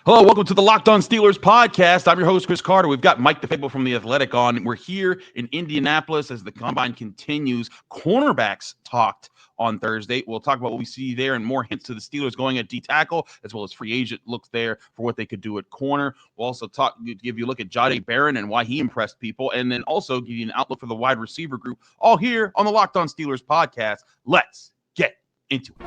Hello, welcome to the Locked On Steelers podcast. I'm your host, Chris Carter. We've got Mike DeFabo from The Athletic on. We're here in Indianapolis as the combine continues. Cornerbacks talked on Thursday. We'll talk about what we see there and more hints to the Steelers going at D-tackle, as well as free agent looks there for what they could do at corner. We'll also give you a look at Jahdae Barron and why he impressed people, and then also give you an outlook for the wide receiver group, all here on the Locked On Steelers podcast. Let's get into it.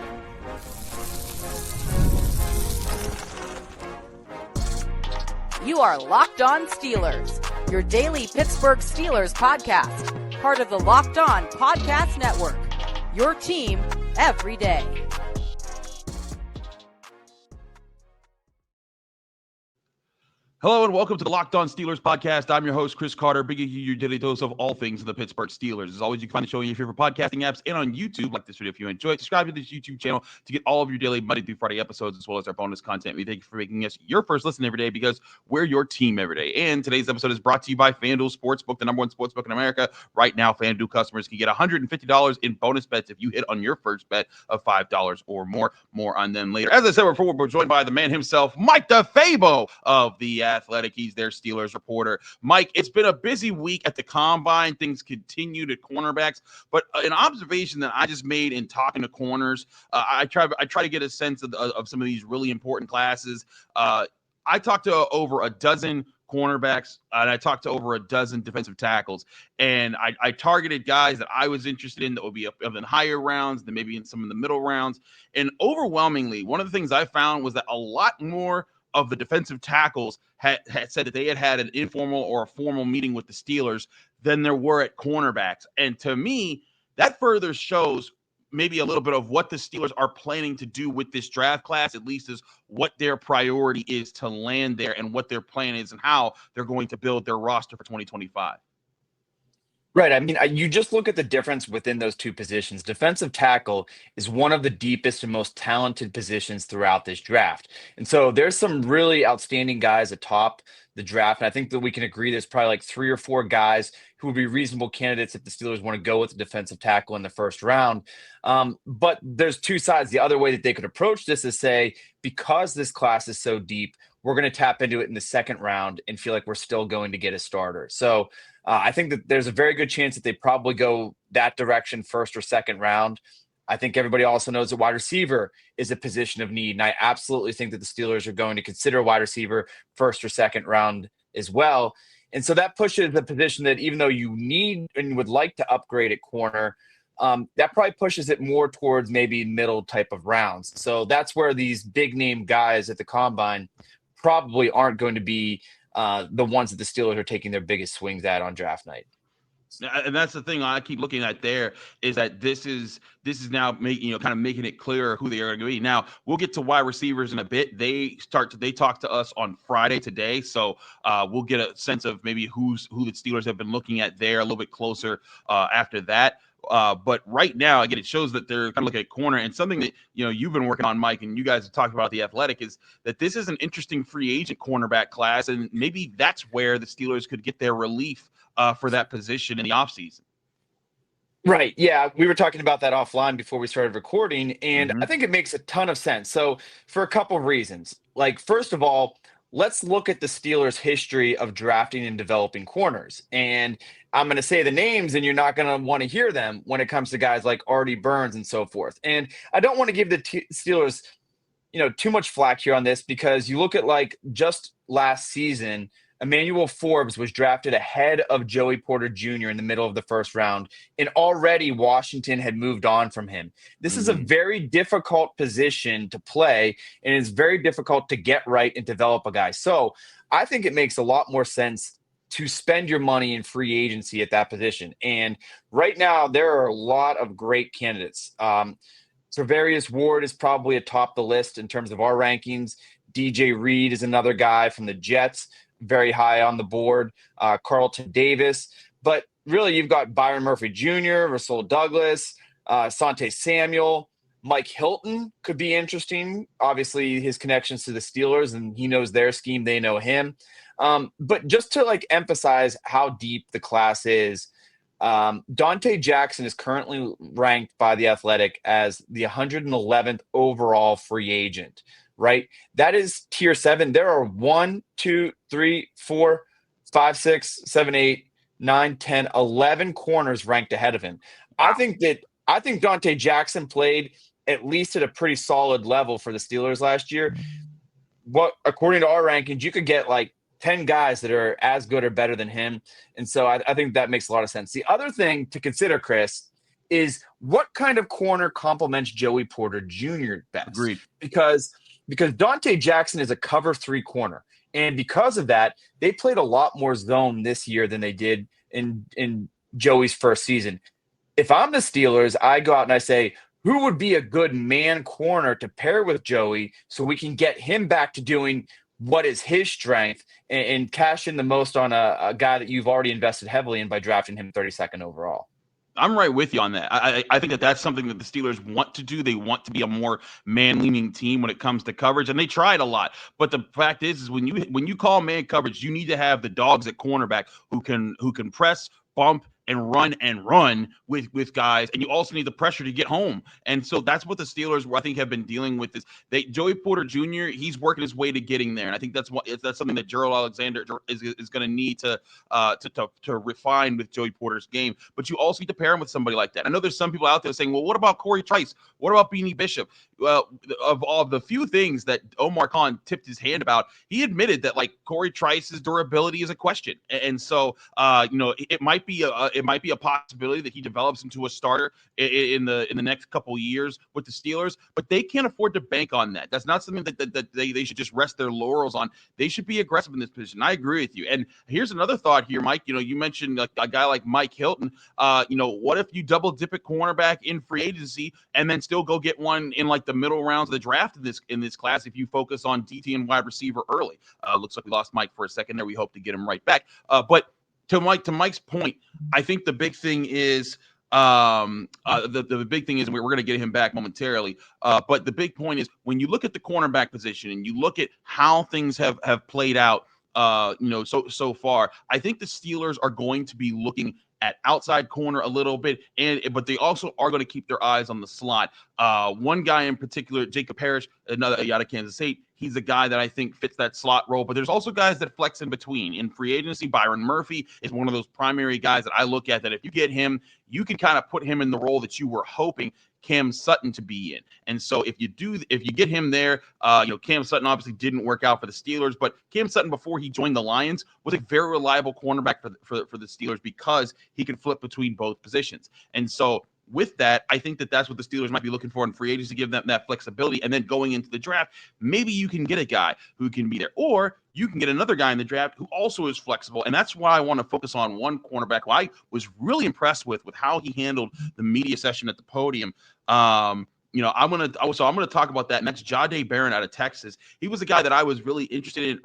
You are Locked On Steelers, your daily Pittsburgh Steelers podcast, part of the Locked On Podcast Network, your team every day. Hello and welcome to the Locked On Steelers podcast. I'm your host, Chris Carter, bringing you your daily dose of all things in the Pittsburgh Steelers. As always, you can find the show in your favorite podcasting apps and on YouTube. Like this video if you enjoy it. Subscribe to this YouTube channel to get all of your daily Monday through Friday episodes, as well as our bonus content. We thank you for making us your first listen every day because we're your team every day. And today's episode is brought to you by FanDuel Sportsbook, the #1 sportsbook in America. Right now, FanDuel customers can get $150 in bonus bets if you hit on your first bet of $5 or more. More on them later. As I said before, we're joined by the man himself, Mike DeFabo of The Athletic. He's their Steelers reporter. Mike, it's been a busy week at the combine. Things continue to cornerbacks, but an observation that I just made in talking to corners, I try to get a sense of some of these really important classes. I talked to over a dozen cornerbacks, and I talked to over a dozen defensive tackles, and I targeted guys that I was interested in that would be up in higher rounds than maybe in some of the middle rounds. And overwhelmingly, one of the things I found was that a lot more of the defensive tackles had said that they had an informal or a formal meeting with the Steelers than there were at cornerbacks. And to me, that further shows maybe a little bit of what the Steelers are planning to do with this draft class, at least is what their priority is to land there and what their plan is and how they're going to build their roster for 2025. Right. I mean, you just look at the difference within those two positions. Defensive tackle is one of the deepest and most talented positions throughout this draft. And so there's some really outstanding guys atop the draft. And I think that we can agree there's probably like 3 or 4 guys who would be reasonable candidates if the Steelers want to go with the defensive tackle in the first round. But there's two sides. The other way that they could approach this is say, because this class is so deep, we're going to tap into it in the second round and feel like we're still going to get a starter. So I think that there's a very good chance that they probably go that direction first or second round. I think everybody also knows that wide receiver is a position of need. And I absolutely think that the Steelers are going to consider wide receiver first or second round as well. And so that pushes the position that even though you need and would like to upgrade at corner, that probably pushes it more towards maybe middle type of rounds. So that's where these big name guys at the combine probably aren't going to be the ones that the Steelers are taking their biggest swings at on draft night. And that's the thing I keep looking at there is that this is now making kind of making it clearer who they are going to be. Now we'll get to wide receivers in a bit. They talk to us on Friday today, so we'll get a sense of maybe who the Steelers have been looking at there a little bit closer after that. But right now, again, it shows that they're kind of looking at corner, and something that you've been working on, Mike, and you guys have talked about The Athletic is that this is an interesting free agent cornerback class, and maybe that's where the Steelers could get their relief for that position in the offseason. Right. Yeah. We were talking about that offline before we started recording, and I think it makes a ton of sense. So for a couple of reasons, like, first of all, let's look at the Steelers' history of drafting and developing corners. And I'm going to say the names, and you're not going to want to hear them when it comes to guys like Artie Burns and so forth. And I don't want to give the Steelers, too much flack here on this, because you look at like just last season, Emmanuel Forbes was drafted ahead of Joey Porter Jr. in the middle of the first round, and already Washington had moved on from him. This is a very difficult position to play, and it's very difficult to get right and develop a guy. So I think it makes a lot more sense to spend your money in free agency at that position. And right now, there are a lot of great candidates. Servarius Ward is probably atop the list in terms of our rankings. DJ Reed is another guy from the Jets, very high on the board. Carlton Davis. But really, you've got Byron Murphy Jr., Rasul Douglas, Sante Samuel. Mike Hilton could be interesting. Obviously, his connections to the Steelers, and he knows their scheme. They know him. But just to emphasize how deep the class is, Dante Jackson is currently ranked by The Athletic as the 111th overall free agent, right? That is tier 7. There are 1, 2, 3, 4, 5, 6, 7, 8, 9, 10, 11 corners ranked ahead of him. Wow. I think Jahdae Jackson played at least at a pretty solid level for the Steelers last year. According to our rankings, you could get like 10 guys that are as good or better than him. And so I think that makes a lot of sense. The other thing to consider, Chris, is what kind of corner complements Joey Porter Jr. best? Agreed. Because Jahdae Jackson is a cover 3 corner. And because of that, they played a lot more zone this year than they did in Joey's first season. If I'm the Steelers, I go out and I say, who would be a good man corner to pair with Joey so we can get him back to doing what is his strength and cash in the most on a guy that you've already invested heavily in by drafting him 32nd overall? I'm right with you on that. I think that that's something that the Steelers want to do. They want to be a more man-leaning team when it comes to coverage, and they tried a lot. But the fact is when you call man coverage, you need to have the dogs at cornerback who can press, bump, and run with guys, and you also need the pressure to get home. And so that's what the Steelers, I think, have been dealing with. Joey Porter Jr., he's working his way to getting there, and I think that's something that Gerald Alexander is going to need to refine with Joey Porter's game. But you also need to pair him with somebody like that. I know there's some people out there saying, well, what about Corey Trice? What about Beanie Bishop? Well, of the few things that Omar Khan tipped his hand about, he admitted that like Corey Trice's durability is a question, and so it might be a possibility that he develops into a starter in the next couple of years with the Steelers, but they can't afford to bank on that. That's not something that they should just rest their laurels on. They should be aggressive in this position. I agree with you. And here's another thought here, Mike. You mentioned a guy like Mike Hilton. What if you double dip at cornerback in free agency and then still go get one in like the middle rounds of the draft in this class if you focus on DT and wide receiver early? Looks like we lost Mike for a second there. We hope to get him right back. But to Mike's point, I think the big thing is the big thing is we're going to get him back momentarily. But the big point is when you look at the cornerback position and you look at how things have played out, so far, I think the Steelers are going to be looking at outside corner a little bit, but they also are going to keep their eyes on the slot. One guy in particular, Jacob Parrish, another out of Kansas State. He's a guy that I think fits that slot role, but there's also guys that flex in between. In free agency, Byron Murphy is one of those primary guys that I look at that if you get him, you can kind of put him in the role that you were hoping Cam Sutton to be in. And so if you get him there, Cam Sutton obviously didn't work out for the Steelers, but Cam Sutton before he joined the Lions was a very reliable cornerback for the Steelers because he could flip between both positions. And so with that, I think that's what the Steelers might be looking for in free agency to give them that flexibility. And then going into the draft, maybe you can get a guy who can be there, or you can get another guy in the draft who also is flexible. And that's why I want to focus on one cornerback who I was really impressed with how he handled the media session at the podium. I'm going to talk about that. And that's Jahdae Barron out of Texas. He was a guy that I was really interested in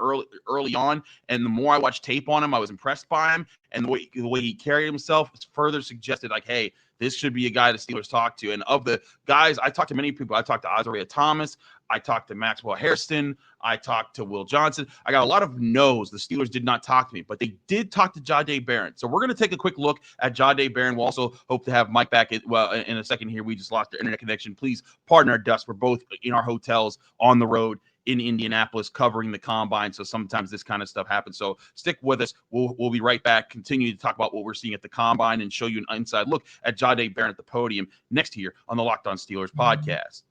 early on. And the more I watched tape on him, I was impressed by him. And the way he carried himself further suggested like, hey, this should be a guy the Steelers talk to. And of the guys, I talked to many people. I talked to Azareye'h Thomas. I talked to Maxwell Hairston. I talked to Will Johnson. I got a lot of no's. The Steelers did not talk to me, but they did talk to Jahdae Barron. So we're going to take a quick look at Jahdae Barron. We'll also hope to have Mike back in a second here. We just lost our internet connection. Please pardon our dust. We're both in our hotels on the road in Indianapolis covering the combine. So sometimes this kind of stuff happens. So stick with us. We'll be right back. Continue to talk about what we're seeing at the combine and show you an inside look at Jahdae Barron at the podium next here on the Locked On Steelers podcast.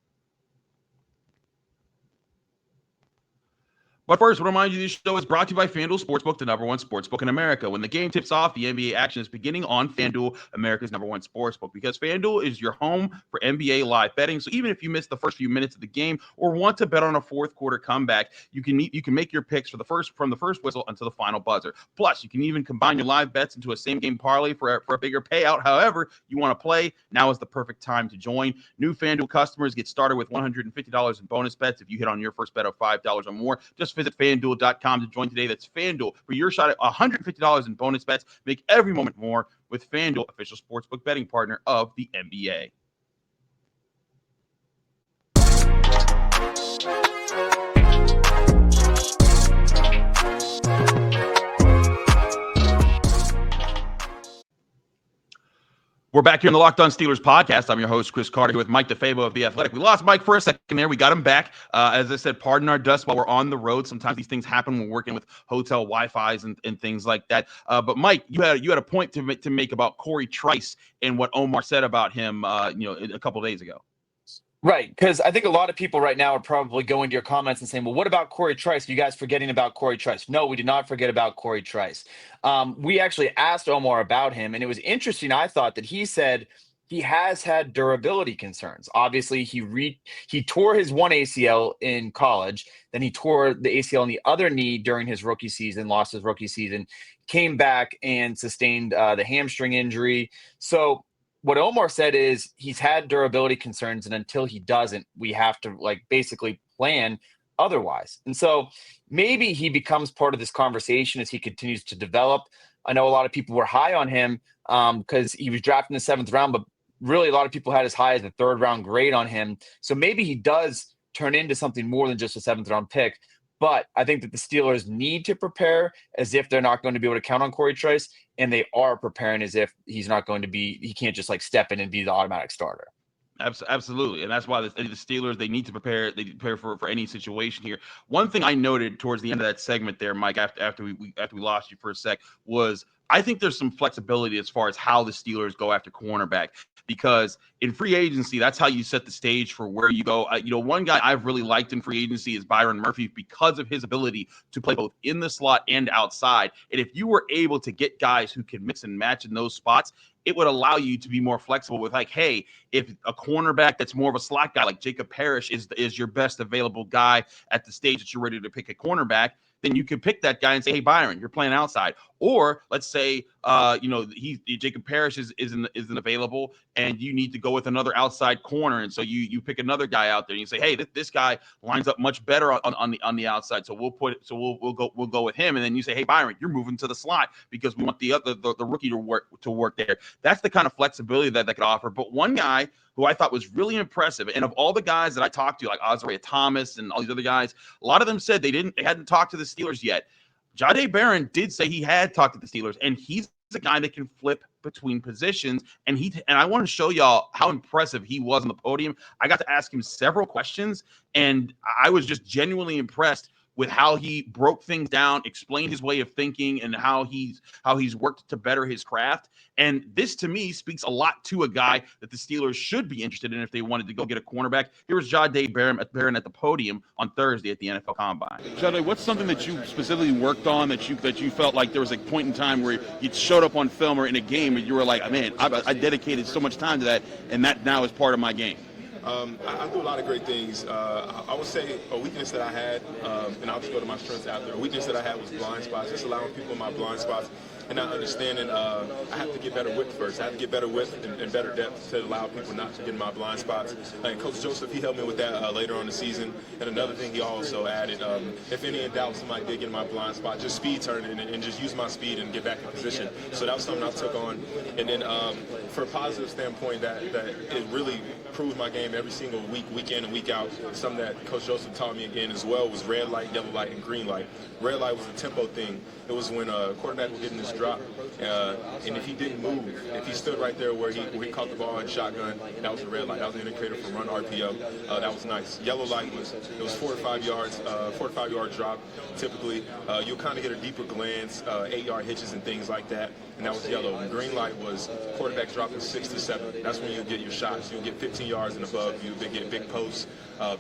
But first, I want to remind you this show is brought to you by FanDuel Sportsbook, the #1 sportsbook in America. When the game tips off, the NBA action is beginning on FanDuel, America's #1 sportsbook, because FanDuel is your home for NBA live betting. So even if you miss the first few minutes of the game or want to bet on a fourth quarter comeback, you can make your picks from the first whistle until the final buzzer. Plus, you can even combine your live bets into a same game parlay for a bigger payout. However you want to play, now is the perfect time to join. New FanDuel customers get started with $150 in bonus bets if you hit on your first bet of $5 or more. Just visit FanDuel.com to join today. That's FanDuel for your shot at $150 in bonus bets. Make every moment more with FanDuel, official sportsbook betting partner of the NBA. We're back here in the Locked On Steelers podcast. I'm your host, Chris Carter, here with Mike DeFabo of The Athletic. We lost Mike for a second there. We got him back. As I said, pardon our dust while we're on the road. Sometimes these things happen when we're working with hotel Wi-Fi's and things like that. But Mike, you had a point to make about Corey Trice and what Omar said about him, a couple days ago. Right, because I think a lot of people right now are probably going to your comments and saying, well, what about Corey Trice? Are you guys forgetting about Corey Trice? No, we did not forget about Corey Trice. We actually asked Omar about him, and it was interesting, I thought, that he said he has had durability concerns. Obviously, he tore his one ACL in college, then he tore the ACL in the other knee during his rookie season, lost his rookie season, came back and sustained the hamstring injury. So what Omar said is he's had durability concerns, and until he doesn't, we have to basically plan otherwise. And so maybe he becomes part of this conversation as he continues to develop. I know a lot of people were high on him because he was drafted in the 7th round, but really a lot of people had as high as the 3rd round grade on him. So maybe he does turn into something more than just a 7th round pick. But I think that the Steelers need to prepare as if they're not going to be able to count on Corey Trice, and they are preparing as if he can't just step in and be the automatic starter. Absolutely, and that's why the Steelers, they need to prepare. They prepare for any situation here. One thing I noted towards the end of that segment there, Mike, after we lost you for a sec, was I think there's some flexibility as far as how the Steelers go after cornerback, because in free agency, that's how you set the stage for where you go. One guy I've really liked in free agency is Byron Murphy because of his ability to play both in the slot and outside. And if you were able to get guys who can mix and match in those spots, it would allow you to be more flexible with hey, if a cornerback that's more of a slot guy like Jacob Parrish is your best available guy at the stage that you're ready to pick a cornerback, then you can pick that guy and say, hey, Byron, you're playing outside. Or let's say, Jacob Parrish isn't available, and you need to go with another outside corner, and so you pick another guy out there, and you say, hey, this guy lines up much better on the outside, so we'll go with him, and then you say, hey, Byron, you're moving to the slot because we want the rookie to work there. That's the kind of flexibility that could offer. But one guy who I thought was really impressive, and of all the guys that I talked to, like Azareye'h Thomas and all these other guys, a lot of them said they hadn't talked to the Steelers yet. Jahdae Barron did say he had talked to the Steelers, and he's a guy that can flip between positions. And I want to show y'all how impressive he was on the podium. I got to ask him several questions, and I was just genuinely impressed with how he broke things down, explained his way of thinking, and how he's worked to better his craft. And this, to me, speaks a lot to a guy that the Steelers should be interested in if they wanted to go get a cornerback. Here was Jahdae Barron at the podium on Thursday at the NFL Combine. Jahdae, what's something that you specifically worked on that you felt like there was a point in time where you showed up on film or in a game and you were like, man, I dedicated so much time to that, and that now is part of my game? I do a lot of great things. I would say a weakness that I had, and I'll just go to my strengths after. A weakness that I had was blind spots, just allowing people in my blind spots and not understanding I have to get better width first. I have to get better width and better depth to allow people not to get in my blind spots. And Coach Joseph, he helped me with that later on in the season. And another thing he also added, if any in doubt somebody did get in my blind spot, just speed turn it and just use my speed and get back in position. So that was something I took on. And then for a positive standpoint, that it really proved my game every single week in and week out. Something that Coach Joseph taught me again as well was red light, yellow light, and green light. Red light was a tempo thing. It was when a quarterback was getting this drop, and if he didn't move, if he stood right there where he caught the ball in shotgun, that was a red light. That was an indicator for run RPO. That was nice. Yellow light was 4 to 5 yards, 4 to 5 yard drop. Typically, you'll kind of get a deeper glance, 8-yard hitches and things like that. And that was yellow. And green light was quarterback dropping 6 to 7. That's when you get your shots. You'll get 15 yards and above. You get big posts,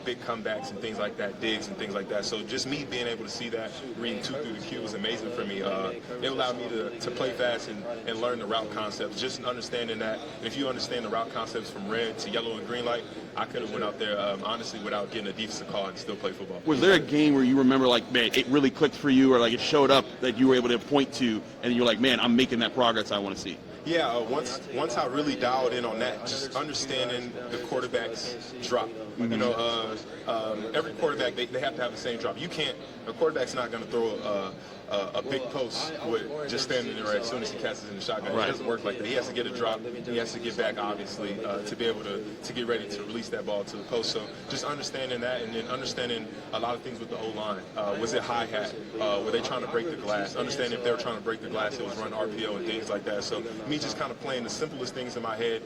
big comebacks and things like that, digs and things like that. So just me being able to see that, reading 2 through the queue was amazing for me. It allowed me to play fast and learn the route concepts. Just understanding that if you understand the route concepts from red to yellow and green light, I could have went out there, honestly, without getting a defensive call and still play football. Was there a game where you remember, like, man, it really clicked for you, or like it showed up that you were able to point to and you're like, man, I'm making that progress I want to see? Yeah, once I really dialed in on that, just understanding the quarterback's drop. Mm-hmm. You know, every quarterback, they have to have the same drop. A quarterback's not going to throw a big post with just standing there as soon as he catches in the shotgun. Right. It doesn't work like that. He has to get a drop. He has to get back, obviously, to be able to get ready to release that ball to the post. So just understanding that, and then understanding a lot of things with the O-line. Was it hi-hat? Were they trying to break the glass? Understanding if they were trying to break the glass, it was run RPO and things like that. So me just kind of playing the simplest things in my head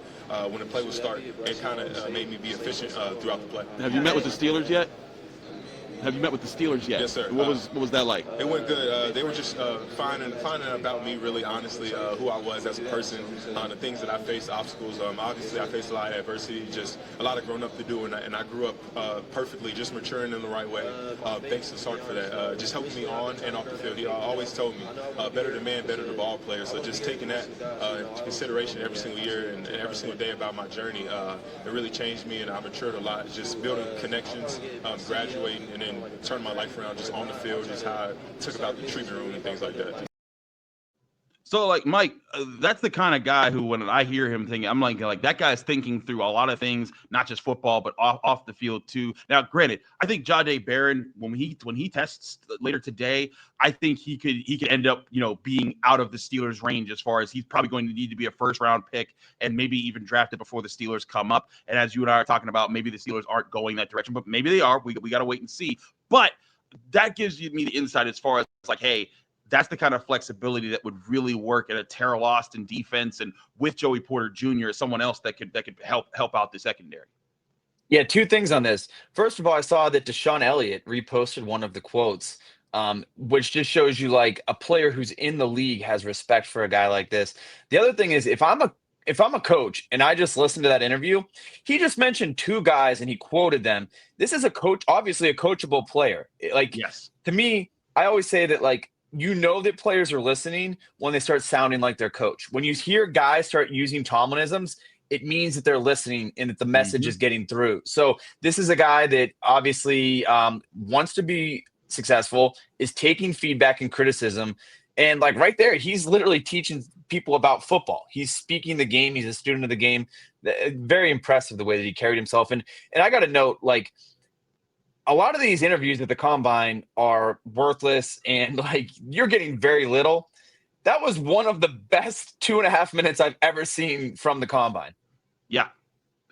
when the play would start, and kind of made me be efficient throughout the play. Have you met with the Steelers yet? Yes, sir. What was that like? It went good. They were just finding about me, really, honestly, who I was as a person, the things that I faced, obstacles. Obviously, I faced a lot of adversity, just a lot of growing up to do, and I grew up perfectly, just maturing in the right way. Thanks to Sark for that. Just helping me on and off the field. He always told me, better the man, better the ball player. So just taking that into consideration every single year and every single day about my journey, it really changed me, and I matured a lot. Just building connections, graduating, and then turning my life around just on the field, just how I took about the treatment room and things like that. So, like, Mike, that's the kind of guy who, when I hear him thinking, I'm like that guy's thinking through a lot of things, not just football, but off the field too. Now, granted, I think Jahdae Barron, when he tests later today, I think he could end up, being out of the Steelers' range as far as he's probably going to need to be a first-round pick and maybe even drafted before the Steelers come up. And as you and I are talking about, maybe the Steelers aren't going that direction, but maybe they are. We got to wait and see. But that gives me the insight as far as like, hey, that's the kind of flexibility that would really work at a Terrell Austin defense, and with Joey Porter Jr. as someone else that could help out the secondary. Yeah, two things on this. First of all, I saw that Deshaun Elliott reposted one of the quotes, which just shows you like a player who's in the league has respect for a guy like this. The other thing is, if I'm a coach and I just listened to that interview, he just mentioned two guys and he quoted them. This is a coach, obviously a coachable player. Like, yes, to me, I always say that, like, that players are listening when they start sounding like their coach. When you hear guys start using Tomlinisms, it means that they're listening and that the message is getting through. So this is a guy that obviously wants to be successful, is taking feedback and criticism. And like right there, he's literally teaching people about football. He's speaking the game. He's a student of the game. Very impressive the way that he carried himself. And I got to note, like, a lot of these interviews at the Combine are worthless and like you're getting very little. That was one of the best 2.5 minutes I've ever seen from the Combine. Yeah.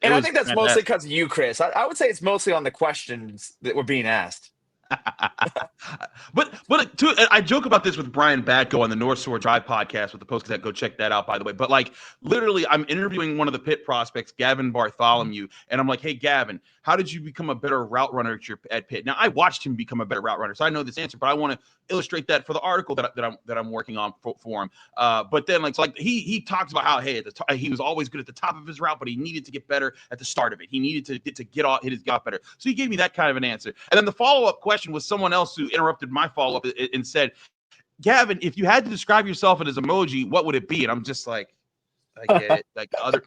And I think that's mostly because of you, Chris. I would say it's mostly on the questions that were being asked. but I joke about this with Brian Batko on the North Shore Drive podcast with the Post Gazette. Go check that out, by the way. But like literally, I'm interviewing one of the Pitt prospects, Gavin Bartholomew, and I'm like, "Hey, Gavin, how did you become a better route runner at Pitt?" Now, I watched him become a better route runner, so I know this answer, but I want to illustrate that for the article that I'm working on for him. But then like he talks about how he was always good at the top of his route, but he needed to get better at the start of it. He needed to hit his gut better. So he gave me that kind of an answer. And then the follow-up question was someone else who interrupted my follow-up and said, "Gavin, if you had to describe yourself as emoji, what would it be?" And I'm just like, I get it. Like other,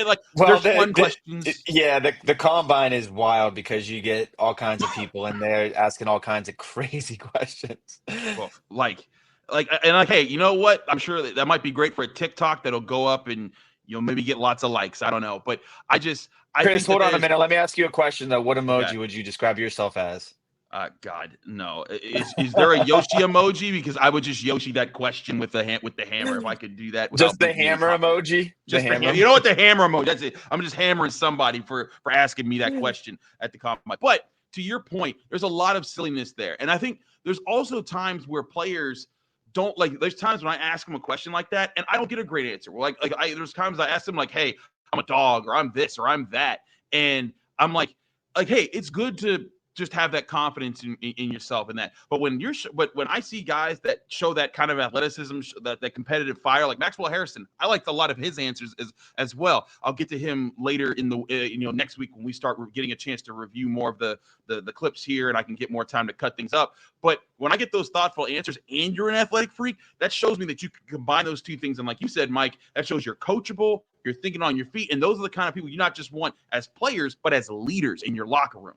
like, well, there's fun questions. The Combine is wild because you get all kinds of people in there asking all kinds of crazy questions. Well, hey, you know what? I'm sure that might be great for a TikTok that'll go up and maybe get lots of likes. I don't know, but Chris, hold on a minute. Let me ask you a question though. What emoji would you describe yourself as? God, no. Is there a Yoshi emoji? Because I would just Yoshi that question with the hammer if I could do that. Just the hammer emoji. Just the hammer. You know what? The hammer emoji. That's it. I'm just hammering somebody for asking me that question at the Combine. But to your point, there's a lot of silliness there, and I think there's also times where players don't like. There's times when I ask them a question like that, and I don't get a great answer. There's times I ask them like, "Hey, I'm a dog," or "I'm this," or "I'm that," and I'm like, "Hey, it's good to just have that confidence in yourself and that." But when I see guys that show that kind of athleticism, that competitive fire, like Maxwell Hairston, I liked a lot of his answers as well. I'll get to him later in the next week when we start getting a chance to review more of the clips here, and I can get more time to cut things up. But when I get those thoughtful answers and you're an athletic freak, that shows me that you can combine those two things. And like you said, Mike, that shows you're coachable, you're thinking on your feet, and those are the kind of people you not just want as players, but as leaders in your locker room.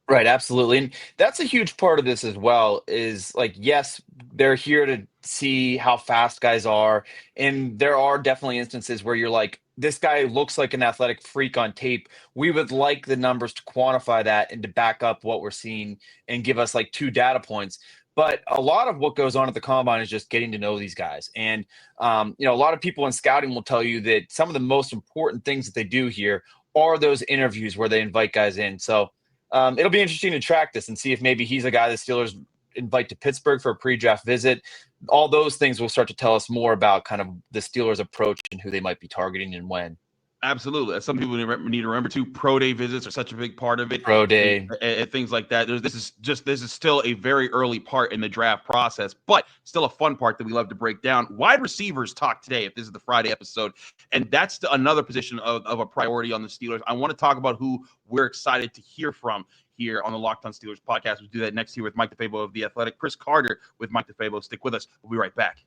Right, absolutely. And that's a huge part of this as well, is like, yes, they're here to see how fast guys are. And there are definitely instances where you're like, this guy looks like an athletic freak on tape. We would like the numbers to quantify that and to back up what we're seeing and give us like 2 data points. But a lot of what goes on at the Combine is just getting to know these guys. And, a lot of people in scouting will tell you that some of the most important things that they do here are those interviews where they invite guys in. So, it'll be interesting to track this and see if maybe he's a guy the Steelers invite to Pittsburgh for a pre-draft visit. All those things will start to tell us more about kind of the Steelers' approach and who they might be targeting and when. Absolutely. Some people need to remember too, pro day visits are such a big part of it. Pro day. And things like that. This is still a very early part in the draft process, but still a fun part that we love to break down. Wide receivers talk today, if this is the Friday episode, and that's another position of a priority on the Steelers. I want to talk about who we're excited to hear from here on the Locked On Steelers podcast. We'll do that next here with Mike DeFabo of The Athletic, Chris Carter with Mike DeFabo. Stick with us. We'll be right back.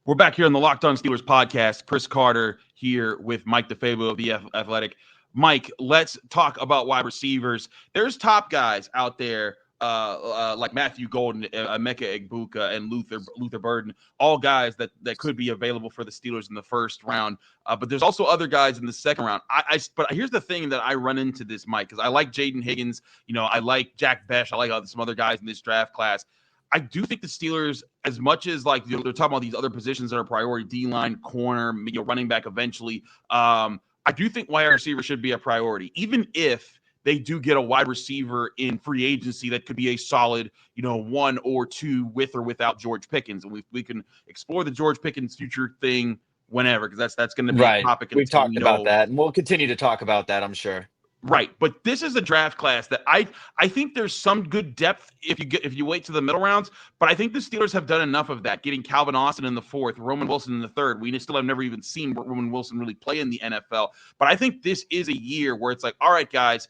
We're back here on the Locked On Steelers podcast. Chris Carter here with Mike DeFabo of The Athletic. Mike, let's talk about wide receivers. There's top guys out there like Matthew Golden, Emeka Egbuka, and Luther Burden, all guys that could be available for the Steelers in the first round. But there's also other guys in the second round. But here's the thing that I run into this, Mike, because I like Jaden Higgins. I like Jack Besh. I like some other guys in this draft class. I do think the Steelers, as much as they're talking about these other positions that are priority, D-line, corner, running back eventually, I do think wide receiver should be a priority, even if they do get a wide receiver in free agency that could be a solid, 1 or 2 with or without George Pickens. And we can explore the George Pickens future thing whenever, because that's going to be a topic. We've talked about that, and we'll continue to talk about that, I'm sure. Right, but this is a draft class that I think there's some good depth if you wait to the middle rounds, but I think the Steelers have done enough of that, getting Calvin Austin in the 4th, Roman Wilson in the 3rd. We still have never even seen Roman Wilson really play in the NFL, but I think this is a year where it's like, all right, guys,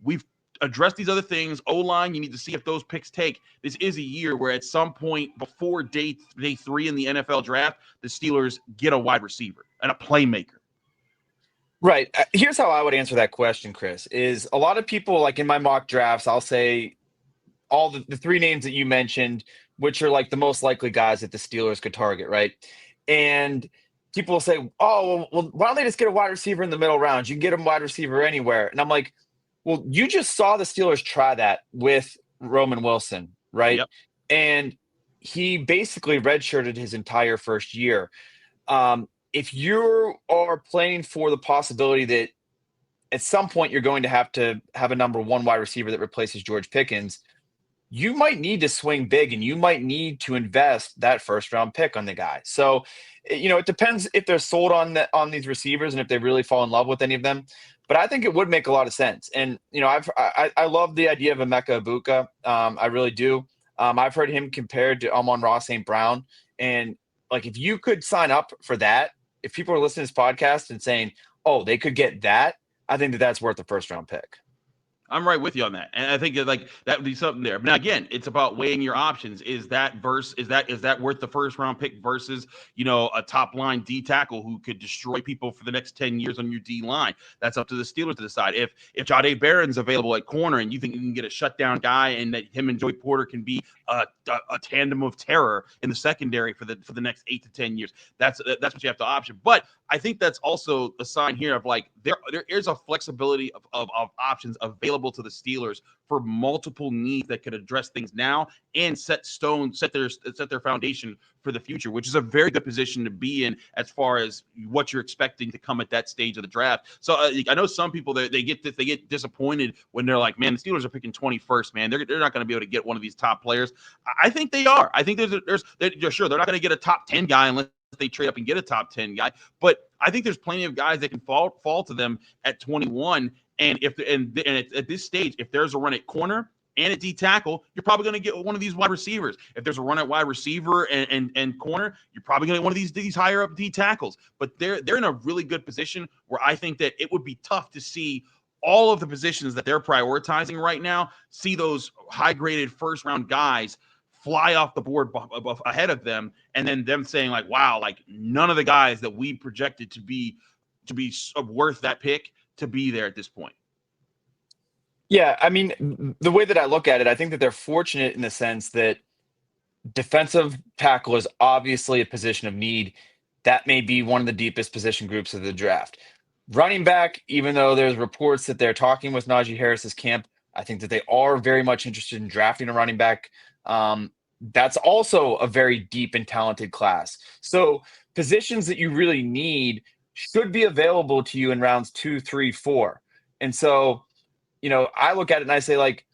we've addressed these other things. O-line, you need to see if those picks take. This is a year where at some point before day 3 in the NFL draft, the Steelers get a wide receiver and a playmaker. Right. Here's how I would answer that question, Chris, is a lot of people, like in my mock drafts, I'll say all the 3 names that you mentioned, which are like the most likely guys that the Steelers could target, right? And people will say, oh, well, why don't they just get a wide receiver in the middle rounds? You can get a wide receiver anywhere. And I'm like, well, you just saw the Steelers try that with Roman Wilson, right? Yep. And he basically redshirted his entire first year. If you are planning for the possibility that at some point you're going to have a number 1 wide receiver that replaces George Pickens, you might need to swing big and you might need to invest that first round pick on the guy. So, it depends if they're sold on these receivers and if they really fall in love with any of them. But I think it would make a lot of sense. And, I love the idea of Emeka Egbuka. I really do. I've heard him compared to Amon-Ra St. Brown. And if you could sign up for that, if people are listening to this podcast and saying, oh, they could get that, I think that's worth the first round pick. I'm right with you on that. And I think that would be something there. But now again, it's about weighing your options. Is that worth the first round pick versus, a top line D tackle who could destroy people for the next 10 years on your D line? That's up to the Steelers to decide. If Jahdae Barron's available at corner and you think you can get a shutdown guy and that him and Joey Porter can be a tandem of terror in the secondary for the next 8 to 10 years, that's what you have to option. But I think that's also a sign here of there is a flexibility of options available to the Steelers for multiple needs that could address things now and set their foundation for the future, which is a very good position to be in as far as what you're expecting to come at that stage of the draft. So I know some people they get disappointed when they're like, man, the Steelers are picking 21st, man. They're not going to be able to get one of these top players. I think they are. I think they're not going to get a top 10 guy unless they trade up and get a top 10 guy. But I think there's plenty of guys that can fall to them at 21. And at this stage, if there's a run at corner and at D tackle, you're probably going to get one of these wide receivers. If there's a run at wide receiver and corner, you're probably going to get one of these higher up D tackles. But they're in a really good position where I think that it would be tough to see all of the positions that they're prioritizing right now, see those high graded first round guys fly off the board ahead of them, and then them saying wow, none of the guys that we projected to be worth that pick to be there at this point. Yeah, I mean, the way that I look at it, I think that they're fortunate in the sense that defensive tackle is obviously a position of need. That may be one of the deepest position groups of the draft. Running back, even though there's reports that they're talking with Najee Harris's camp, I think that they are very much interested in drafting a running back. that's also a very deep and talented class. So positions that you really need should be available to you in rounds 2, 3, 4. And so, I look at it and I say, like,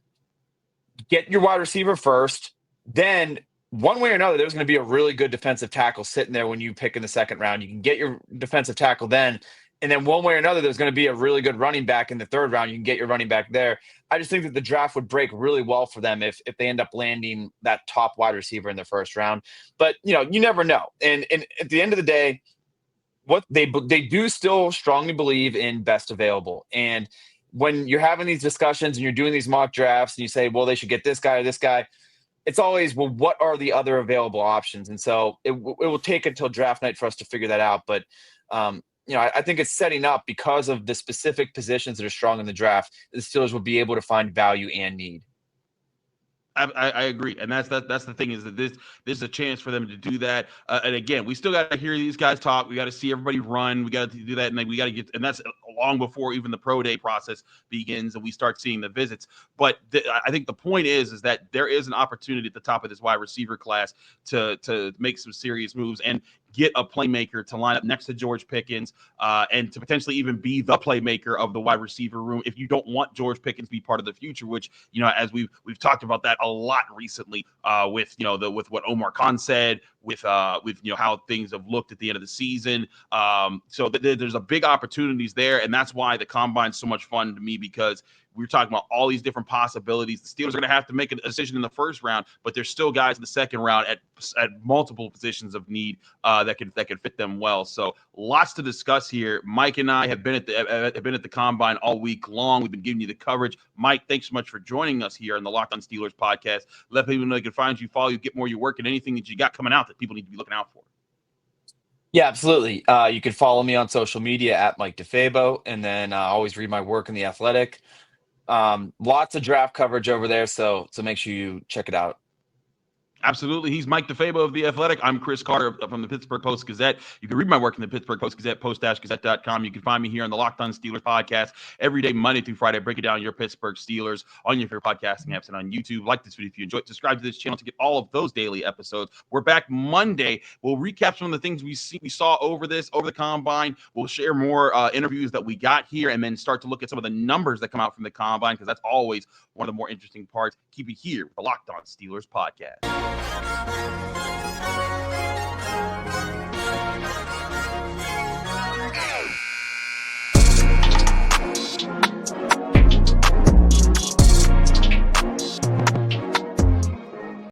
get your wide receiver first. Then one way or another, there's going to be a really good defensive tackle sitting there when you pick in the second round. You can get your defensive tackle then. And then one way or another, there's going to be a really good running back in the third round. You can get your running back there. I just think that the draft would break really well for them if they end up landing that top wide receiver in the first round. But, you never know. And at the end of the day, what they do still strongly believe in best available. And when you're having these discussions and you're doing these mock drafts and you say, well, they should get this guy or this guy, it's always, well, what are the other available options? And so it will take until draft night for us to figure that out. But, I think it's setting up because of the specific positions that are strong in the draft. The Steelers will be able to find value and need. I agree, and that's the thing, is that this is a chance for them to do that. And again, we still got to hear these guys talk. We got to see everybody run. We got to do that, and then we got to get, and that's long before even the pro day process begins and we start seeing the visits. But I think the point is that there is an opportunity at the top of this wide receiver class to make some serious moves and get a playmaker to line up next to George Pickens, and to potentially even be the playmaker of the wide receiver room if you don't want George Pickens to be part of the future, which, as we've talked about that a lot recently, with with what Omar Khan said, with how things have looked at the end of the season. So there's a big opportunities there, and that's why the combine's so much fun to me, because we're talking about all these different possibilities. The Steelers are going to have to make a decision in the first round, but there's still guys in the second round at multiple positions of need that can fit them well. So lots to discuss here. Mike and I have been at the combine all week long. We've been giving you the coverage. Mike, thanks so much for joining us here on the Locked On Steelers podcast. Let people know they can find you, follow you, get more of your work, and anything that you got coming out that people need to be looking out for. Yeah, absolutely. You can follow me on social media at Mike DeFabo, and then always read my work in The Athletic. Lots of draft coverage over there, so make sure you check it out. Absolutely. He's Mike DeFabo of The Athletic. I'm Chris Carter from the Pittsburgh Post-Gazette. You can read my work in the Pittsburgh Post-Gazette, post-gazette.com. You can find me here on the Locked On Steelers podcast every day, Monday through Friday, breaking down your Pittsburgh Steelers on your favorite podcasting apps and on YouTube. Like this video if you enjoyed. Subscribe to this channel to get all of those daily episodes. We're back Monday. We'll recap some of the things we saw over the combine. We'll share more interviews that we got here, and then start to look at some of the numbers that come out from the combine, because that's always one of the more interesting parts. Keep it here with the Locked On Steelers podcast.